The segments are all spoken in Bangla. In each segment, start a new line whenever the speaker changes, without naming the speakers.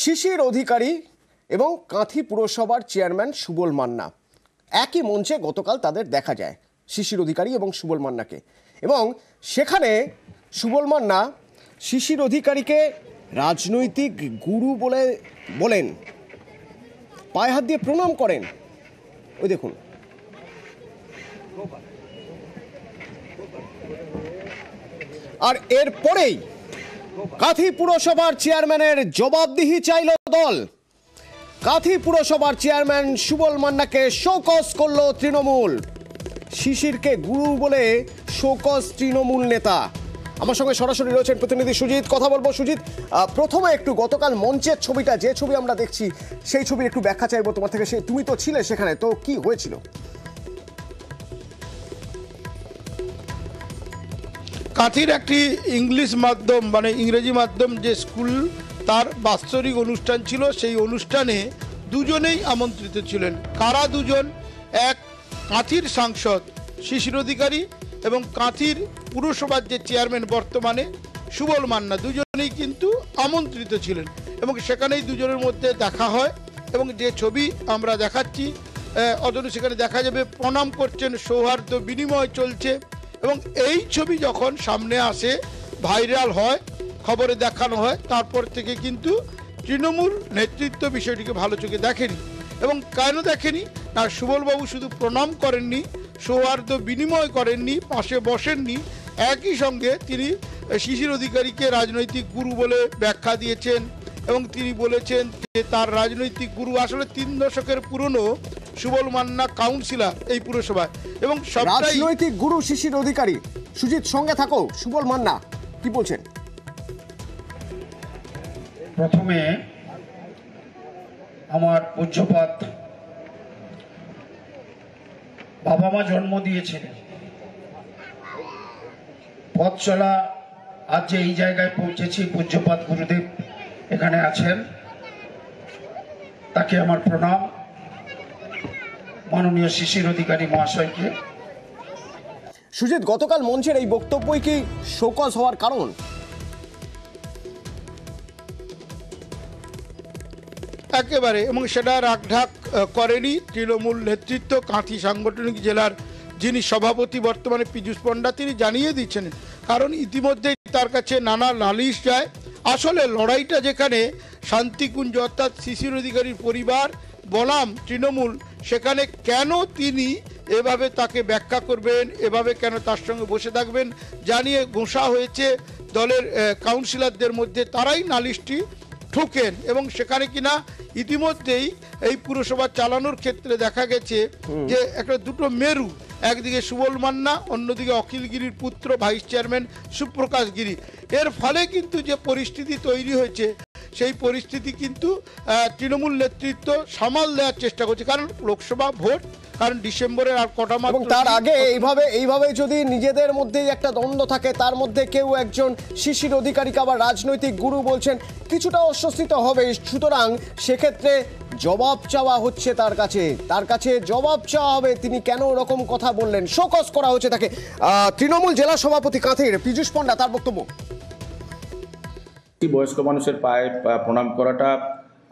শিশির অধিকারী এবং কাঁথি পুরসভার চেয়ারম্যান সুবল মান্না একই মঞ্চে গতকাল তাদের দেখা যায়, শিশির অধিকারী এবং সুবল মান্নাকে। এবং সেখানে সুবল মান্না শিশির অধিকারীকে রাজনৈতিক গুরু বলেন, পায়ে হাত দিয়ে প্রণাম করেন। ওই দেখুন, আর এরপরেই কাঁথি পুরসভার চেয়ারম্যানের জবাবদিহি চাইল দল। কাঁথি পুরসভার চেয়ারম্যান সুবল মান্নাকে শোকজ করল তৃণমূল। শিশিরকে গুরু বলে শোকজ তৃণমূল নেতা। আমার সঙ্গে সরাসরি রয়েছেন প্রতিনিধি সুজিত, কথা বলবো। সুজিত, প্রথমে একটু গতকাল মঞ্চের ছবিটা, যে ছবি আমরা দেখছি সেই ছবির একটু ব্যাখ্যা চাইবো তোমার থেকে। তুমি তো ছিলে সেখানে, তো কি হয়েছিল?
কাঁথির একটি ইংলিশ মাধ্যম মানে ইংরেজি মাধ্যম যে স্কুল, তার বাৎসরিক অনুষ্ঠান ছিল। সেই অনুষ্ঠানে দুজনেই আমন্ত্রিত ছিলেন। কারা দুজন? এক কাঁথির সাংসদ শিশির অধিকারী এবং কাঁথির পুরসভার যে চেয়ারম্যান বর্তমানে সুবল মান্না, দুজনেই কিন্তু আমন্ত্রিত ছিলেন এবং সেখানেই দুজনের মধ্যে দেখা হয়। এবং যে ছবি আমরা দেখাচ্ছি অদূরে সেখানে দেখা যাবে প্রণাম করছেন, সৌহার্দ্য বিনিময় চলছে। এবং এই ছবি যখন সামনে আসে, ভাইরাল হয়, খবরে দেখানো হয়, তারপর থেকে কিন্তু তৃণমূল নেতৃত্ব বিষয়টিকে ভালো চোখে দেখেনি। এবং কেন দেখেনি? না, সুবলবাবু শুধু প্রণাম করেননি, সৌহার্দ্য বিনিময় করেননি, পাশে বসেননি, একই সঙ্গে তিনি শিশির অধিকারীকে রাজনৈতিক গুরু বলে ব্যাখ্যা দিয়েছেন। এবং তিনি বলেছেন যে তার রাজনৈতিক গুরু আসলে 3 দশকের পুরনো সুবল মান্না কাউন্সিলর এই পুরসভায়। এবং
রাজনৈতিক গুরু শিশির অধিকারী। সুজিত, সঙ্গে থাকো। সুবল মান্না কি বলছেন?
প্রথমে আমার পূজ্যপাত বাবা মা জন্ম দিয়েছিলেন, পথ চলা আজ যে এই জায়গায় পৌঁছেছি, পূজ্যপাত গুরুদেব এখানে আছেন, তাকে আমার প্রণাম। মাননীয় শিশির অধিকারী মহাশয়কে।
সুজিত, গতকাল মঞ্চের এই বক্তব্যই কি শোকজ হওয়ার কারণ?
একেবারে, এবং সেটা রাগঢাক করেনি তৃণমূল নেতৃত্ব। কাঁথি সাংগঠনিক জেলার যিনি সভাপতি বর্তমানে পীযূষ পণ্ডা, তিনি জানিয়ে দিচ্ছেন, কারণ ইতিমধ্যেই তার কাছে নানা নালিশ যায়। আসলে লড়াইটা যেখানে শান্তিকুঞ্জ অর্থাৎ শিশির অধিকারীর পরিবার বনাম তৃণমূল, সেখানে কেন তিনি এভাবে তাকে ব্যাখ্যা করবেন, এভাবে কেন তার সঙ্গে বসে থাকবেন, জানিয়ে ঘোষা হয়েছে দলের কাউন্সিলরদের মধ্যে, তারাই নালিশটি ঠোকেন। এবং সেখানে কিনা ইতিমধ্যেই এই পুরসভা চালানোর ক্ষেত্রে দেখা গেছে যে একটা দুটো মেরু, একদিকে সুবল মান্না, অন্যদিকে অখিল গিরির পুত্র ভাইস চেয়ারম্যান সুপ্রকাশ গিরি। এর ফলে কিন্তু যে পরিস্থিতি তৈরি হয়েছে, সেই পরিস্থিতি কিন্তু তৃণমূল নেতৃত্ব সামাল দেওয়ার চেষ্টা করছে। কারণ লোকসভা ভোট, কারণ ডিসেম্বরের আর কটা মাস,
এবং তার আগে এইভাবে যদি নিজেদের মধ্যেই একটা দ্বন্দ্ব থাকে, তার মধ্যে কেউ একজন শিশির অধিকারীকে আবার রাজনৈতিক গুরু বলছেন, কিছুটা অস্বস্তি তো হবে। সুতরাং সেক্ষেত্রে জবাব চাওয়া হচ্ছে তার কাছে জবাব চাওয়া হবে, তিনি কেন ওরকম কথা বললেন, শোকজ করা হচ্ছে তাকে। তৃণমূল জেলা সভাপতি কাঁথির পীযূষ পণ্ডা, তার বক্তব্য।
বয়স্ক মানুষের পায়ে প্রণাম করাটা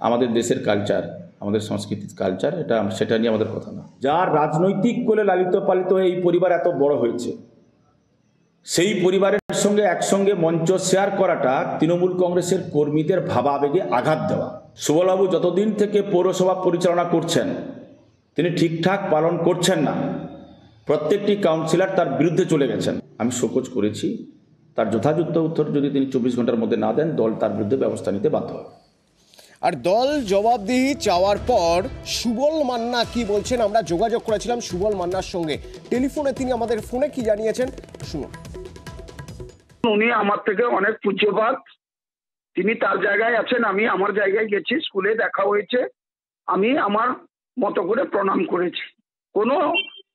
আমাদের দেশের কালচার, আমাদের সংস্কৃতির কালচার, সেটা নিয়ে আমাদের কথা না। যার রাজনৈতিক কোলে লালিত পালিত হয়ে এই পরিবার এত বড় হয়েছে, সেই পরিবারের সঙ্গে একসঙ্গে মঞ্চ শেয়ার করাটা তৃণমূল কংগ্রেসের কর্মীদের ভাবাবেগে আঘাত দেওয়া। সুবলবাবু যতদিন থেকে পৌরসভা পরিচালনা করছেন, তিনি ঠিকঠাক পালন করছেন না। প্রত্যেকটি কাউন্সিলর তার বিরুদ্ধে চলে গেছেন। আমি শোকজ করেছি, তার যথাযথ উত্তর যদি তিনি 24 ঘন্টার মধ্যে না দেন, দল তার বিরুদ্ধে ব্যবস্থা নিতে বাধ্য হবে।
আর দল জবাবদিহি চাওয়ার পর সুবল মান্না কি বলছেন, আমরা যোগাযোগ করেছিলাম সুবল মান্নার সঙ্গে টেলিফোনে। তিনি আমাদের ফোনে কি জানিয়েছেন শুনুন।
উনি আমার থেকে অনেক পূজ্যপাত, তিনি তার জায়গায় আছেন, আমি আমার জায়গায় গেছি, স্কুলে দেখা হয়েছে, আমি আমার মতো করে প্রণাম করেছি।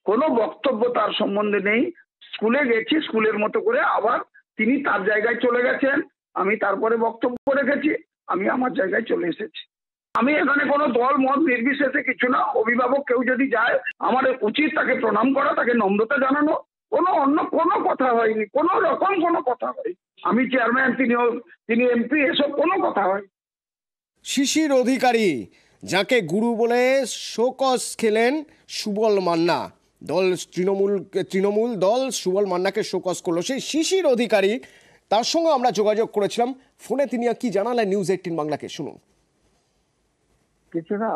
কোনো বক্তব্য তার সম্বন্ধে নেই। স্কুলে গেছি, স্কুলের মতো করে, আবার তিনি তার জায়গায় চলে গেছেন, আমি তারপরে বক্তব্য রেখেছি, আমি আমার জায়গায় চলে এসেছি। আমি এখানে কোনো দল মত নির্বিশেষে কিছু না। অভিভাবক কেউ যদি যায়, আমার উচিত তাকে প্রণাম করা, তাকে নম্রতা জানানো। অন্য কোনো কথা হয়নি, কোনো রকম কোনো কথা হয়নি। আমি চেয়ারম্যান, তিনি এমপি, এসব কোনো কথা হয়নি।
শিশির অধিকারী, যাকে গুরু বলে শোকজ খেলেন সুবল মান্না। তৃণমূল দল সুবল মান্নাকে শোকজ করলো। সেই শিশির অধিকারী, তার সঙ্গে আমরা যোগাযোগ করেছিলাম ফোনে। তিনি কি জানালেন নিউজ 18 বাংলাকে, শুনুন।
কিছু না,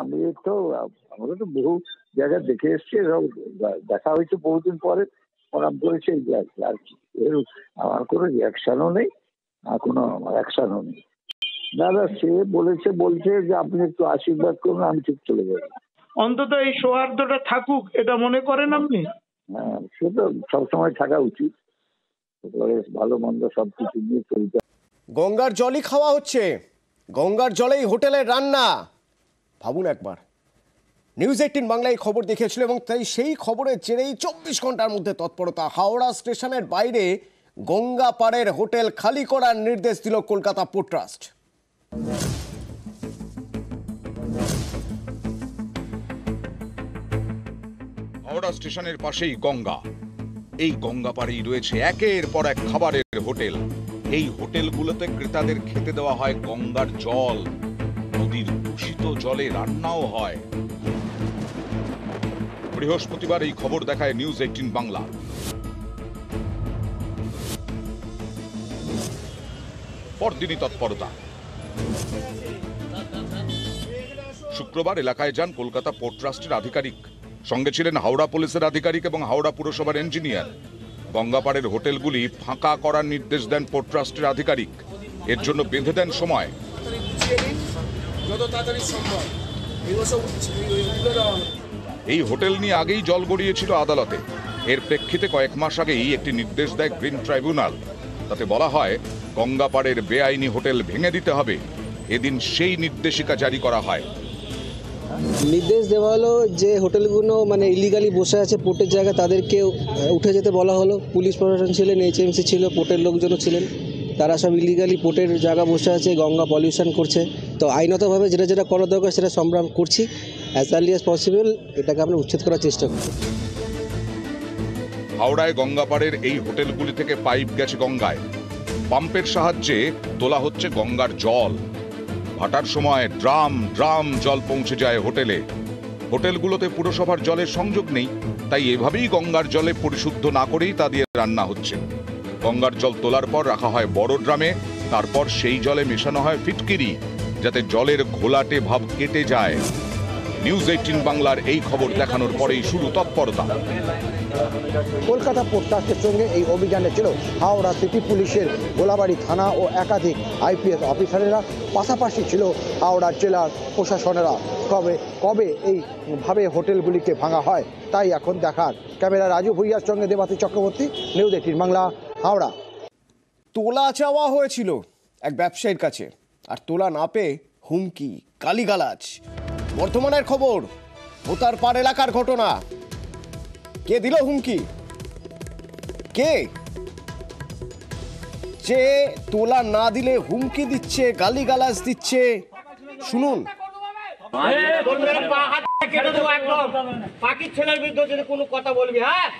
আমরা তো বহু জায়গায় দেখে এসছি, দেখা হয়েছে বহুদিন পরে, প্রণাম করেছে, আর কি। আমার কোনো রিয়াকশনও নেই, আর কোনো অ্যাকশনও নেই। দাদা সে বলছে যে আপনি একটু আশীর্বাদ করুন, আমি ঠিক চলে যাবো।
অন্তত এই সৌহার্দ্যটা থাকুক, এটা মনে করেন আপনি?
হ্যাঁ, সে তো সবসময় থাকা উচিত, ভালো মন্দ সবকিছু নিয়ে চলতে।
গঙ্গার জলই খাওয়া হচ্ছে, গঙ্গার জলেই হোটেলের রান্না। ভাবুন একবার, নিউজ 18 বাংলায় খবর দেখিয়েছিল এবং তাই সেই খবরের জেরেই 24 ঘন্টার মধ্যে তৎপরতা। হাওড়া স্টেশনের বাইরে গঙ্গা পাড়ের হোটেল খালি করার নির্দেশ দিল কলকাতা পোর্ট ট্রাস্ট।
হাওড়া স্টেশনের পাশেই গঙ্গা। এই গঙ্গা পাড়েই রয়েছে একের পর এক খাবারের হোটেল। এই হোটেলগুলোতে ক্রেতাদের খেতে দেওয়া হয় গঙ্গার জল। নদীর দূষিত জলে রান্নাও হয়। বৃহস্পতিবার এই খবর দেখায় নিউজ 18 বাংলা। পরদিনই তৎপরতা। শুক্রবার এলাকায় যান কলকাতা পোর্ট ট্রাস্টের আধিকারিক। সঙ্গে ছিলেন হাওড়া পুলিশের আধিকারিক এবং হাওড়া পুরসভার ইঞ্জিনিয়ার। গঙ্গাপাড়ের হোটেলগুলি ফাঁকা করার নির্দেশ দেন পোর্ট ট্রাস্টের আধিকারিক। এর জন্য বেঁধে দেন সময়। এই হোটেল নিয়ে আগেই জল গড়িয়েছিল আদালতে। এর প্রেক্ষিতে কয়েক মাস আগেই একটি নির্দেশ দেয় গ্রিন ট্রাইব্যুনাল। তাতে বলা হয় গঙ্গাপাড়ের বেআইনি হোটেল ভেঙে দিতে হবে। এদিন সেই নির্দেশিকা জারি করা হয়।
নির্দেশ দেওয়া হলো যে হোটেলগুলো ইলিগালি বসে আছে পোর্টের জায়গায়, তাদেরকে উঠে যেতে বলা হলো। পুলিশ প্রশাসন ছিলেন, HMC ছিল, পোর্টের লোকজনও ছিলেন। তারা সব ইলিগালি পোর্টের জায়গা বসে আছে, গঙ্গা পলিউশন করছে। তো আইনতভাবে যেটা করা দরকার সেটা আমরা করছি। অ্যাজ আর্লি অ্যাজ পসিবল এটাকে আমরা উচ্ছেদ করার চেষ্টা করছি।
হাওড়ায় গঙ্গাপাড়ের এই হোটেলগুলি থেকে পাইপ গেছে গঙ্গায়। পাম্পের সাহায্যে তোলা হচ্ছে গঙ্গার জল। ভাটার সময় ড্রাম ড্রাম জল পৌঁছে যায় হোটেলে। হোটেলগুলোতে পুরসভার জলের সংযোগ নেই, তাই এভাবেই গঙ্গার জলে পরিশুদ্ধ না করেই তা দিয়ে রান্না হচ্ছে। গঙ্গার জল তোলার পর রাখা হয় বড় ড্রামে, তারপর সেই জলে মেশানো হয় ফিটকিরি, যাতে জলের ঘোলাটে ভাব কেটে যায়। নিউজ 18 বাংলার এই খবর দেখানোর পরেই শুরু তৎপরতা।
কলকাতা পোর্ট ট্রাস্টের সঙ্গে এই অভিযানে ছিল হাওড়া সিটি পুলিশের গোলাবাড়ি থানা ও একাধিক IPS অফিসারেরা, পাশাপাশি ছিল হাওড়া জেলার প্রশাসনেরা। কবে এইভাবে হোটেলগুলিকে ভাঙা হয় তাই এখন দেখার। ক্যামেরা রাজু ভুইয়ার সঙ্গে দেবাশিস চক্রবর্তী, নিউজ 18 বাংলা, হাওড়া।
তোলা চাওয়া হয়েছিল এক ব্যবসায়ীর কাছে, আর তোলা না পেয়ে হুমকি, গালিগালাজ। বর্ধমানের খবর, ভোতার পাড় এলাকার ঘটনা। কে দিল হুমকি? কে যে তোলা না দিলে হুমকি দিচ্ছে, গালিগালাজ দিচ্ছে, শুনুন।
পাখির ছেলের বিরুদ্ধে যদি কোনো কথা বলবি, হ্যাঁ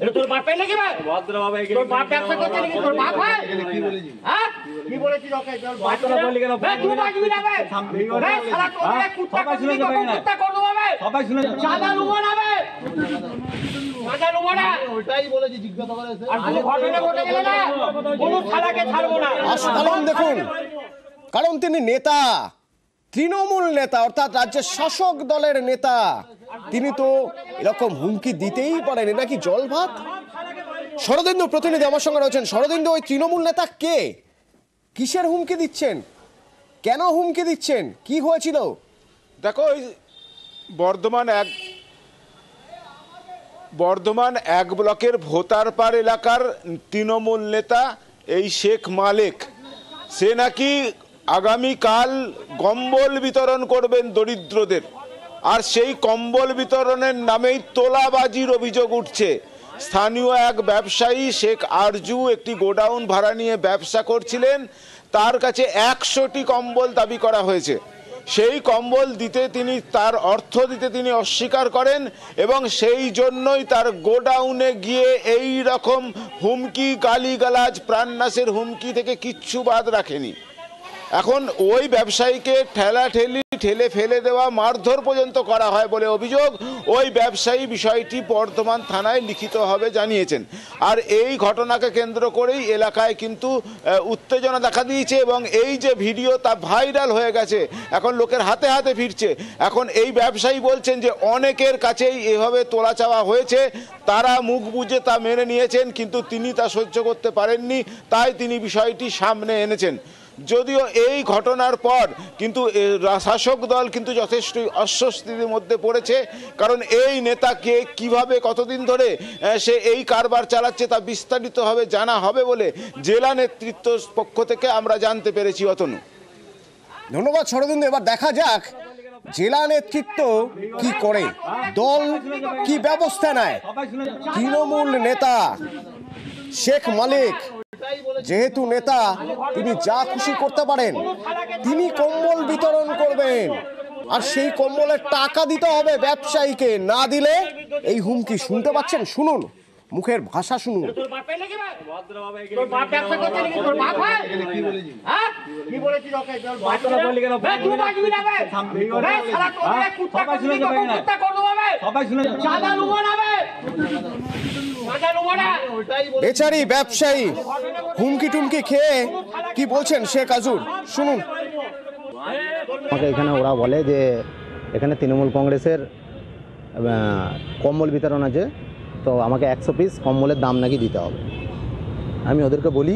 এটা তোর বাপের নাকি ভাই? তোর বাপ ব্যবসা করছে নাকি? তোর বাপ হয়? হ্যাঁ কি বলেছিস? ওকে তোর বাপ বলি কেন? তুই বাজবি না বে? এই শালা তোরে কুত্তা করবি, কুত্তা করব বে? সবাই শুনে চাঁদা লুবো না বে? চাঁদা লুবো না, ওটাই বলেছি। জিজ্ঞাসা করেছে আর কোনো ঘটনা ঘটে গেলে না কোনো শালাকে ছাড়বো না।
কারণ দেখুন, কারণ তিনি নেতা, তৃণমূল নেতা, অর্থাৎ রাজ্যের শাসক দলের নেতা। তিনি তো এরকম হুমকি দিতেই পারেন। নাকি জল ভাত? শরদিন্দু প্রতিনিধি আমার সঙ্গে রয়েছেন। শরদিন্দু, ওই তৃণমূল নেতা কে? কিসের হুমকি দিচ্ছেন? কেন হুমকি দিচ্ছেন? কি হয়েছিল?
দেখো, বর্ধমান 1 ব্লকের ভোতারপাড় এলাকার তৃণমূল নেতা এই শেখ মালেক, সে নাকি আগামীকাল কম্বল বিতরণ করবেন দরিদ্রদের। আর সেই কম্বল বিতরণের নামেই তোলাবাজির অভিযোগ উঠছে। স্থানীয় এক ব্যবসায়ী শেখ আরজু একটি গোডাউন ভাড়া নিয়ে ব্যবসা করছিলেন, তার কাছে 100টি কম্বল দাবি করা হয়েছে। সেই কম্বল দিতে তার অর্থ দিতে তিনি অস্বীকার করেন এবং সেই জন্যই তার গোডাউনে গিয়ে এই রকম হুমকি, গালিগালাজ, প্রাণনাশের হুমকি থেকে কিচ্ছু বাদ রাখেনি। এখন ওই ব্যবসায়ীকে ঠেলে ফেলে দেওয়া, মারধর পর্যন্ত করা হয় বলে অভিযোগ। ওই ব্যবসায়ী বিষয়টি বর্ধমান থানায় লিখিতভাবে জানিয়েছেন। আর এই ঘটনাকে কেন্দ্র করেই এলাকায় কিন্তু উত্তেজনা দেখা দিয়েছে এবং এই যে ভিডিও তা ভাইরাল হয়ে গেছে, এখন লোকের হাতে হাতে ফিরছে। এখন এই ব্যবসায়ী বলছেন যে অনেকের কাছেই এভাবে তোলা চাওয়া হয়েছে, তারা মুখ বুজে তা মেনে নিয়েছেন, কিন্তু তিনি তা সহ্য করতে পারেননি, তাই তিনি বিষয়টি সামনে এনেছেন। যদিও এই ঘটনার পর কিন্তু শাসক দল কিন্তু যথেষ্টই অস্বস্তির মধ্যে পড়েছে, কারণ এই নেতাকে কিভাবে কতদিন ধরে সে এই কারবার চালাচ্ছে তা বিস্তারিতভাবে জানা হবে বলে জেলা নেতৃত্বের পক্ষ থেকে আমরা জানতে পেরেছি। অতনু,
ধন্যবাদ শরদিন্দু। এবার দেখা যাক জেলা নেতৃত্ব কি করে, দল কি ব্যবস্থা নেয়। তৃণমূল নেতা শেখ মালিক যেহেতু নেতা, তিনি যা খুশি করতে পারেন, তিনি কম্বল বিতরণ করবেন আর সেই কম্বলের টাকা দিতে হবে ব্যবসায়ীকে, না দিলে এই হুমকি। শুনতে পাচ্ছেন, শুনুন মুখের ভাষা শুনুন। বেচারি ব্যবসায়ী হুমকি টুমকি খেয়ে কি বলছেন শেখ আজুর, শুনুন।
আমাকে এখানে ওরা বলে যে এখানে তৃণমূল কংগ্রেসের কম্বল বিতরণ আছে, তো আমাকে 100 পিস কম্বলের দাম নাকি দিতে হবে। আমি ওদেরকে বলি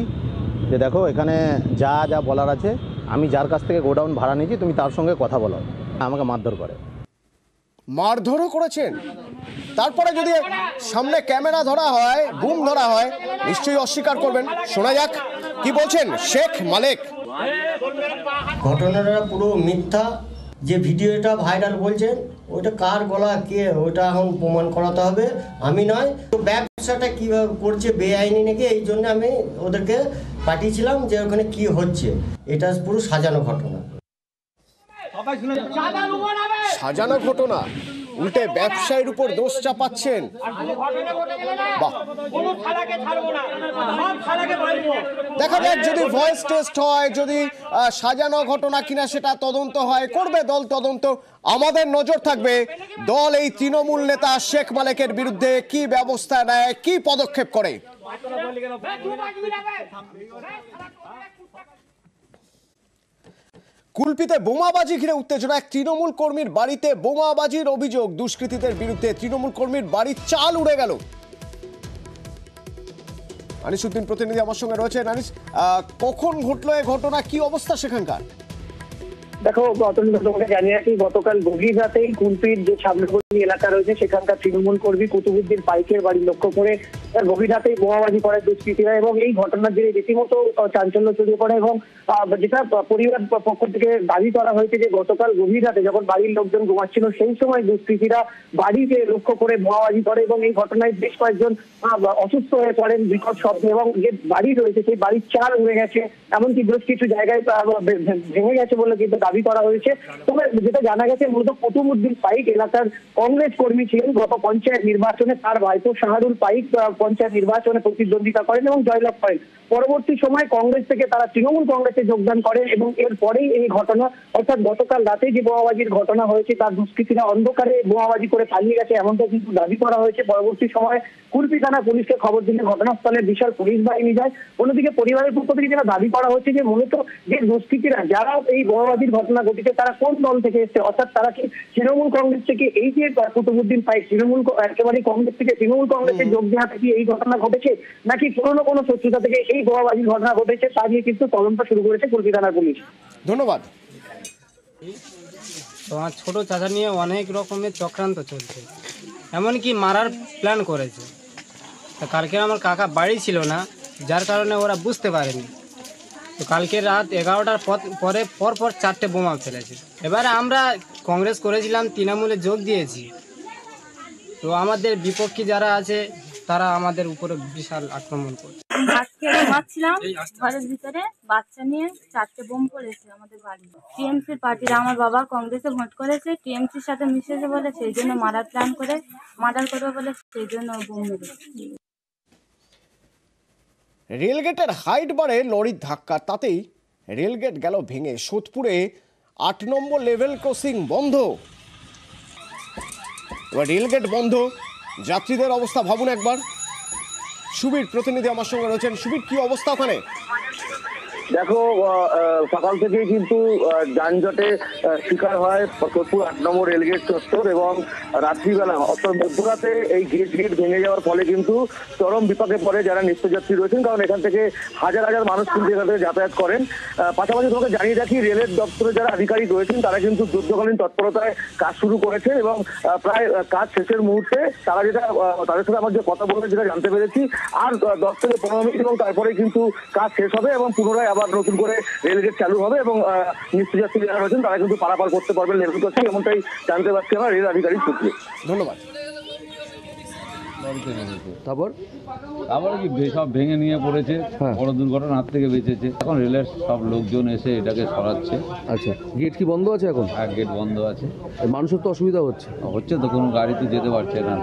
যে দেখো এখানে যা যা বলার আছে, আমি যার কাছ থেকে গোডাউন ভাড়া নিয়েছি তুমি তার সঙ্গে কথা বলো। আমাকে মারধর করে,
মারধরও করেছেন। তারপরে যদি সামনে ক্যামেরা ধরা হয়, বুম ধরা হয়, নিশ্চয়ই অস্বীকার করবেন। শোনা যাক কি বলছেন শেখ মালিক।
ঘটনাটা পুরো মিথ্যা। যে ভিডিওটা ভাইরাল বলছেন ওটা কার গলা, কে, ওটা এখন প্রমাণ করাতে হবে, আমি নয়। তো ব্যবসাটা কীভাবে করছে বেআইনি নাকি, এই জন্য আমি ওদেরকে পাঠিয়েছিলাম যে ওখানে কি হচ্ছে। এটা পুরো সাজানো ঘটনা।
সাজানো ঘটনা, উল্টে ব্যবসায়ীর উপর দোষ চাপাচ্ছেন। দেখা যাক যদি ভয়েস টেস্ট হয়, যদি সাজানো ঘটনা কিনা সেটা তদন্ত হয়, করবে দল তদন্ত। আমাদের নজর থাকবে দল এই তৃণমূল নেতা শেখ মালিকের বিরুদ্ধে কি ব্যবস্থা নেয়, কি পদক্ষেপ করে। কুলপিতে বোমাবাজি ঘিরে উত্তেজনা। এক তৃণমূল কর্মীর বাড়িতে বোমাবাজির অভিযোগ। দুষ্কৃতীদের বিরুদ্ধে তৃণমূল কর্মীর বাড়ির চাল উড়ে গেল। আনিসুদ্দিন প্রতিনিধি আমার সঙ্গে রয়েছে। আনিস, কখন ঘটলো এই ঘটনা, কি অবস্থা সেখানকার?
দেখো, তোমাকে জানিয়ে রাখি, গতকাল গভীর রাতেই কুলপির যে সামনেবর্তী এলাকা রয়েছে সেখানকার তৃণমূল কর্মী কুতুবুদ্দিন পাইকের বাড়ি লক্ষ্য করে গভীর রাতেই বোমাবাজি করে দুষ্কৃতীরা এবং এই ঘটনার জেরে রীতিমতো চাঞ্চল্য ছড়িয়ে পড়ে এবং যেটা পরিবার পক্ষ থেকে দাবি করা হয়েছে যে গতকাল গভীর রাতে যখন বাড়ির লোকজন ঘুমাচ্ছিল সেই সময় দুষ্কৃতীরা বাড়িতে লক্ষ্য করে বোমাবাজি করে এবং এই ঘটনায় বেশ কয়েকজন অসুস্থ হয়ে পড়েন বিকট শব্দে এবং যে বাড়ি রয়েছে সেই বাড়ির চাল উড়ে গেছে, এমনকি বেশ কিছু জায়গায় ভেঙে গেছে বলে কিন্তু দাবি করা হয়েছে। তবে যেটা জানা গেছে, মূলত কুতুবুদ্দিন পাইক এলাকার কংগ্রেস কর্মী ছিলেন। গত পঞ্চায়েত নির্বাচনে তার ভাইপো শাহরুল পাইক পঞ্চায়েত নির্বাচনে প্রতিদ্বন্দ্বিতা করেন এবং জয়লাভ করেন। পরবর্তী সময় কংগ্রেস থেকে তারা তৃণমূল কংগ্রেসে যোগদান করেন এবং এরপরেই এই ঘটনা, অর্থাৎ গতকাল রাতে যে বোমাবাজির ঘটনা হয়েছে তার দুষ্কৃতীরা অন্ধকারে বোমাবাজি করে পালিয়ে গেছে এমনটা কিন্তু দাবি করা হয়েছে। পরবর্তী সময় কুলপি থানা পুলিশকে খবর দিলে ঘটনাস্থলে বিশাল পুলিশ বাহিনী যায়। অন্যদিকে পরিবারের পক্ষ থেকে যেটা দাবি করা হচ্ছে যে মূলত যে দুষ্কৃতীরা যারা এই বোমাবাজির ঘটনা ঘটিছে তারা কোন দল থেকে এসছে, অর্থাৎ তারা কি তৃণমূল কংগ্রেস থেকে, এই যে কুতুবুদ্দিন পাইক তৃণমূল একেবারে কংগ্রেস থেকে তৃণমূল কংগ্রেসে যোগ দেওয়া থেকে এই ঘটনা ঘটেছে নাকি পুরনো কোনো শত্রুতা থেকে এই বোমাবাজির ঘটনা ঘটেছে, তা নিয়ে কিন্তু তদন্ত শুরু করেছে কুলপি থানার পুলিশ।
ধন্যবাদ।
তোমার ছোট চাচা নিয়ে অনেক রকমের চক্রান্ত চলছে, এমনকি মারার প্ল্যান করেছে। তা কালকে আমার কাকা বাড়ি ছিল না, যার কারণে ওরা বুঝতে পারেনি। তো কালকে রাত 11টার পরে পরপর 4টে বোমা ফেলেছে। এবারে আমরা কংগ্রেস করেছিলাম, তৃণমূলে যোগ দিয়েছি, তো আমাদের বিপক্ষী যারা আছে তারা আমাদের উপরে বিশাল আক্রমণ করছে।
ঘুমাচ্ছিলাম ঘরের ভিতরে, বাচ্চা নিয়ে 4টে বোম পড়েছে আমাদের বাড়ি। টিএমসির পার্টিরা, আমার বাবা কংগ্রেসে ভোট করেছে, টিএমসির সাথে মিশেছে বলে সেই জন্য মারার প্ল্যান করে মার্ডার করবে বলে সেই জন্য বোম মেরেছে।
রেলগেটের হাইট বাড়ে লরির ধাক্কা, তাতেই রেলগেট গেল ভেঙে। সোদপুরে 8 নম্বর লেভেল ক্রসিং বন্ধ। এবার রেলগেট বন্ধ, যাত্রীদের অবস্থা ভাবুন একবার। সুবীর প্রতিনিধি আমার সঙ্গে রয়েছেন। সুবীর, কি অবস্থা ওখানে?
দেখো, সকাল থেকেই কিন্তু যানজটে শিকার হয় সোদপুর 8 নম্বর রেলগেট চত্বর, এবং রাত্রিবেলা অর্থাৎ মধ্যরাতে এই গেট ভেঙে যাওয়ার ফলে কিন্তু চরম বিপাকে পড়ে যারা নিত্যযাত্রী রয়েছেন, কারণ এখান থেকে হাজার হাজার মানুষ কিন্তু এখান থেকে যাতায়াত করেন। পাশাপাশি তোমাকে জানিয়ে রাখি, রেলের দপ্তরে যারা আধিকারিক রয়েছেন তারা কিন্তু যুদ্ধকালীন তৎপরতায় কাজ শুরু করেছেন, এবং প্রায় কাজ শেষের মুহূর্তে তারা যেটা তাদের সাথে আমার যে কথা বলে যেটা জানতে পেরেছি, আর 10 থেকে 15 মিনিট এবং তারপরে কিন্তু কাজ শেষ হবে এবং পুনরায় আবার নতুন করে রেলগেট চালু হবে, এবং নিত্যযাত্রী যারা রয়েছেন তারা কিন্তু পারাপার করতে পারবেন লেভেল ক্রসিং, এমনটাই জানতে পারছি আমরা রেল আধিকারিক সূত্রে।
ধন্যবাদ।
তারপর কি সব ভেঙে নিয়ে পড়েছে, বড় দুর্ঘটনা হাত থেকে বেঁচেছে। এখন রেলের সব লোকজন এসে এটাকে সরাচ্ছে।
আচ্ছা, গেট কি বন্ধ আছে এখন?
গেট বন্ধ আছে।
মানুষের তো অসুবিধা হচ্ছে
তো কোনো গাড়ি তো যেতে পারছে না।